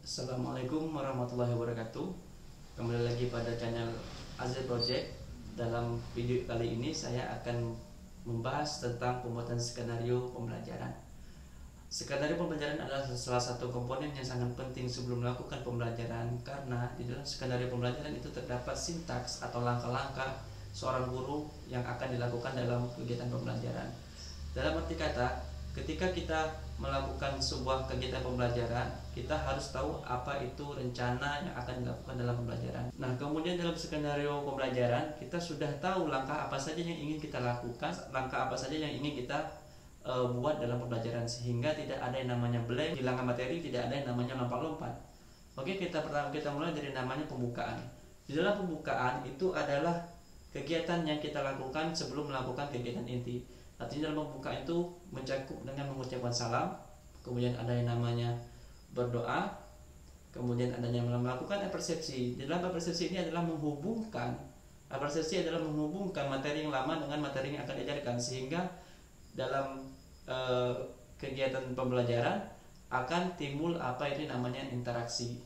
Assalamualaikum warahmatullahi wabarakatuh. Kembali lagi pada channel Azir Project. Dalam video kali ini saya akan membahas tentang pembuatan skenario pembelajaran. Skenario pembelajaran adalah salah satu komponen yang sangat penting sebelum melakukan pembelajaran, karena di dalam skenario pembelajaran itu terdapat sintaks atau langkah-langkah seorang guru yang akan dilakukan dalam kegiatan pembelajaran. Dalam arti kata, ketika kita melakukan sebuah kegiatan pembelajaran, kita harus tahu apa itu rencana yang akan dilakukan dalam pembelajaran. Nah, kemudian dalam skenario pembelajaran kita sudah tahu langkah apa saja yang ingin kita lakukan, langkah apa saja yang ingin kita buat dalam pembelajaran, sehingga tidak ada yang namanya blank, hilangkan materi, tidak ada yang namanya lompat-lompat. Oke, kita mulai dari namanya pembukaan. Di dalam pembukaan itu adalah kegiatan yang kita lakukan sebelum melakukan kegiatan inti. Artinya dalam pembukaan itu mencakup dengan mengucapkan salam, kemudian ada yang namanya berdoa, kemudian adanya melakukan persepsi. Dalam persepsi ini adalah menghubungkan materi yang lama dengan materi yang akan diajarkan, sehingga dalam kegiatan pembelajaran akan timbul apa itu namanya interaksi.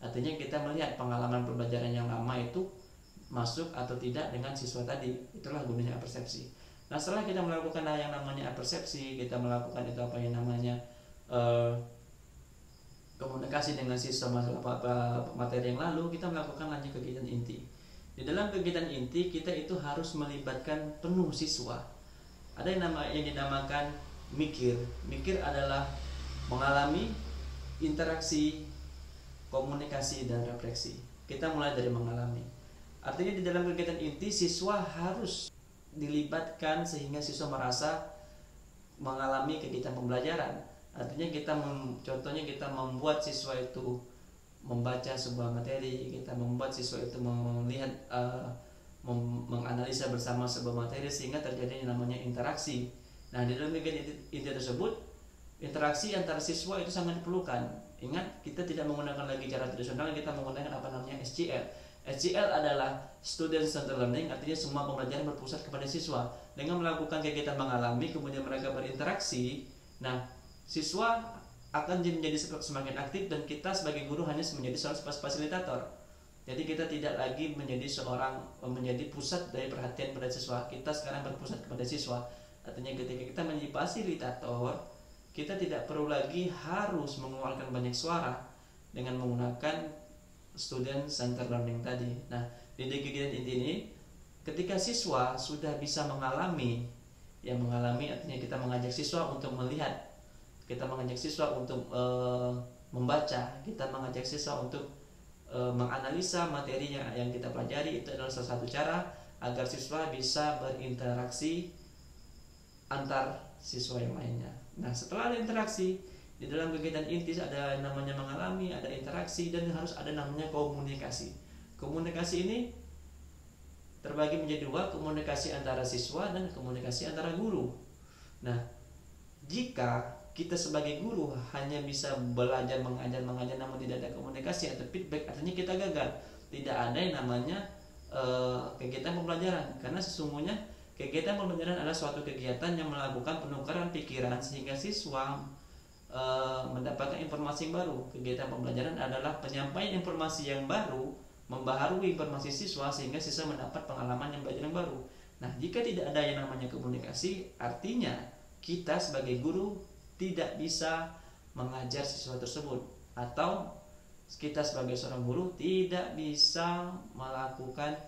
Artinya kita melihat pengalaman pembelajaran yang lama itu masuk atau tidak dengan siswa tadi. Itulah gunanya persepsi. Nah, setelah kita melakukan yang namanya persepsi, kita melakukan itu apa yang namanya komunikasi dengan siswa masalah materi yang lalu, kita melakukan lanjut kegiatan inti. Di dalam kegiatan inti kita itu harus melibatkan penuh siswa. Ada yang dinamakan mikir. Mikir adalah mengalami interaksi, komunikasi, dan refleksi. Kita mulai dari mengalami. Artinya di dalam kegiatan inti siswa harus dilibatkan sehingga siswa merasa mengalami kegiatan pembelajaran. Artinya contohnya kita membuat siswa itu membaca sebuah materi, kita membuat siswa itu melihat menganalisa bersama sebuah materi, sehingga terjadi yang namanya interaksi. Nah, di dalam kegiatan inti tersebut interaksi antara siswa itu sangat diperlukan. Ingat, kita tidak menggunakan lagi cara tradisional, kita menggunakan apa namanya SCL. SCL adalah Student Centered Learning, artinya semua pembelajaran berpusat kepada siswa. Dengan melakukan kegiatan mengalami, kemudian mereka berinteraksi, nah siswa akan menjadi semakin aktif, dan kita sebagai guru hanya menjadi seorang fasilitator. Jadi kita tidak lagi menjadi pusat dari perhatian pada siswa. Kita sekarang berpusat kepada siswa. Artinya ketika kita menjadi fasilitator, kita tidak perlu lagi harus mengeluarkan banyak suara dengan menggunakan student center learning tadi. Nah, di kegiatan inti ini, ketika siswa sudah bisa mengalami artinya kita mengajak siswa untuk melihat, kita mengajak siswa untuk membaca, kita mengajak siswa untuk menganalisa materi yang kita pelajari. Itu adalah salah satu cara agar siswa bisa berinteraksi antar siswa yang lainnya. Nah, setelah ada interaksi, di dalam kegiatan inti ada namanya mengalami, ada interaksi, dan harus ada namanya komunikasi. Komunikasi ini terbagi menjadi dua, komunikasi antara siswa dan komunikasi antara guru. Nah, jika kita sebagai guru hanya bisa belajar mengajar namun tidak ada komunikasi atau feedback, artinya kita gagal. Tidak ada yang namanya kegiatan pembelajaran, karena sesungguhnya kegiatan pembelajaran adalah suatu kegiatan yang melakukan penukaran pikiran sehingga siswa mendapatkan informasi yang baru. Kegiatan pembelajaran adalah penyampaian informasi yang baru, membaharui informasi siswa sehingga siswa mendapat pengalaman yang belajar yang baru. Nah, jika tidak ada yang namanya komunikasi, artinya kita sebagai guru tidak bisa mengajar siswa tersebut, atau kita sebagai seorang guru tidak bisa melakukan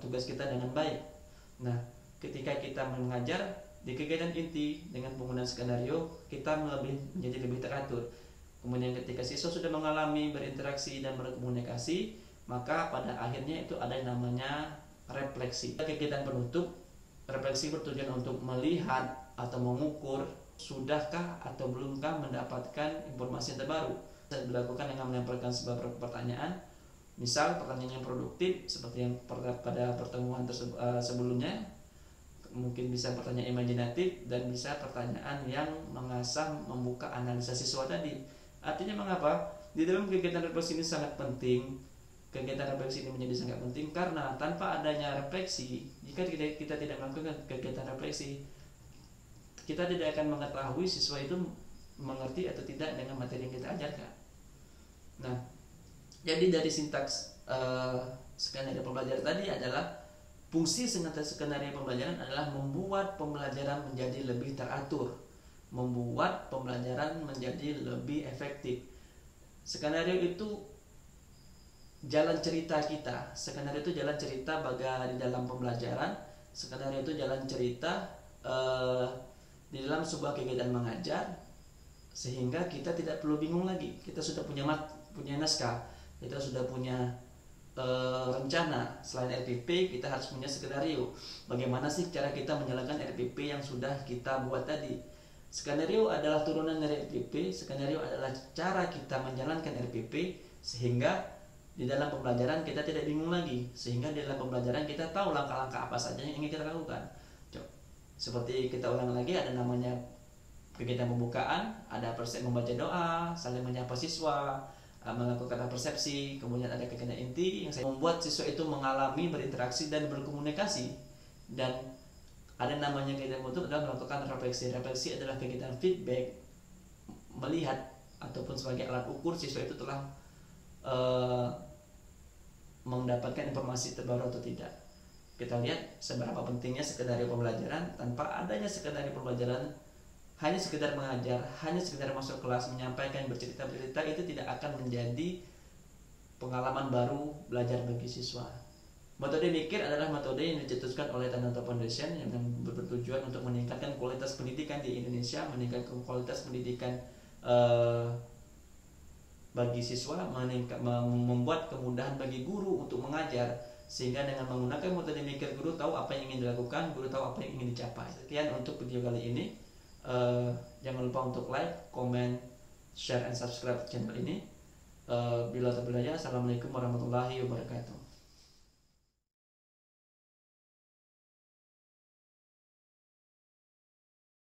tugas kita dengan baik. Nah, ketika kita mengajar di kegiatan inti dengan penggunaan skenario, kita menjadi lebih teratur. Kemudian ketika siswa sudah mengalami, berinteraksi, dan berkomunikasi, maka pada akhirnya itu ada yang namanya refleksi. Kegiatan penutup, refleksi bertujuan untuk melihat atau mengukur sudahkah atau belumkah mendapatkan informasi yang terbaru. Dilakukan dengan melemparkan sebuah pertanyaan, misal pertanyaan yang produktif seperti yang pada pertemuan sebelumnya. Mungkin bisa pertanyaan imajinatif, dan bisa pertanyaan yang mengasah membuka analisa siswa tadi. Artinya mengapa di dalam kegiatan refleksi ini sangat penting. Kegiatan refleksi ini menjadi sangat penting karena tanpa adanya refleksi, jika kita tidak melakukan kegiatan refleksi, kita tidak akan mengetahui siswa itu mengerti atau tidak dengan materi yang kita ajarkan. Nah, jadi dari sintaks skenario pembelajaran tadi adalah fungsi skenario pembelajaran adalah membuat pembelajaran menjadi lebih teratur, membuat pembelajaran menjadi lebih efektif. Skenario itu jalan cerita kita. Skenario itu jalan cerita di dalam pembelajaran. Skenario itu jalan cerita di dalam sebuah kegiatan mengajar, sehingga kita tidak perlu bingung lagi. Kita sudah punya naskah, kita sudah punya rencana. Selain RPP, kita harus punya skenario. Bagaimana sih cara kita menjalankan RPP yang sudah kita buat tadi? Skenario adalah turunan dari RPP. Skenario adalah cara kita menjalankan RPP, sehingga di dalam pembelajaran kita tidak bingung lagi, sehingga di dalam pembelajaran kita tahu langkah-langkah apa saja yang ingin kita lakukan. Seperti kita ulang lagi, ada namanya kegiatan pembukaan, ada membaca doa, saling menyapa siswa, melakukan persepsi, kemudian ada kegiatan inti yang saya membuat siswa itu mengalami berinteraksi dan berkomunikasi, dan ada namanya kegiatan mutu adalah melakukan refleksi. Refleksi adalah kegiatan feedback, melihat ataupun sebagai alat ukur siswa itu telah mendapatkan informasi terbaru atau tidak. Kita lihat seberapa pentingnya skenario pembelajaran. Tanpa adanya skenario pembelajaran, hanya sekedar mengajar, hanya sekedar masuk kelas, menyampaikan, bercerita-bercerita, itu tidak akan menjadi pengalaman baru belajar bagi siswa. Metode mikir adalah metode yang dicetuskan oleh Tannoto Foundation yang bertujuan untuk meningkatkan kualitas pendidikan di Indonesia, meningkatkan kualitas pendidikan bagi siswa, membuat kemudahan bagi guru untuk mengajar, sehingga dengan menggunakan metode mikir, guru tahu apa yang ingin dilakukan, guru tahu apa yang ingin dicapai. Sekian untuk video kali ini. Jangan lupa untuk like, comment, share, and subscribe channel ini. Bila terpercaya, assalamualaikum warahmatullahi wabarakatuh.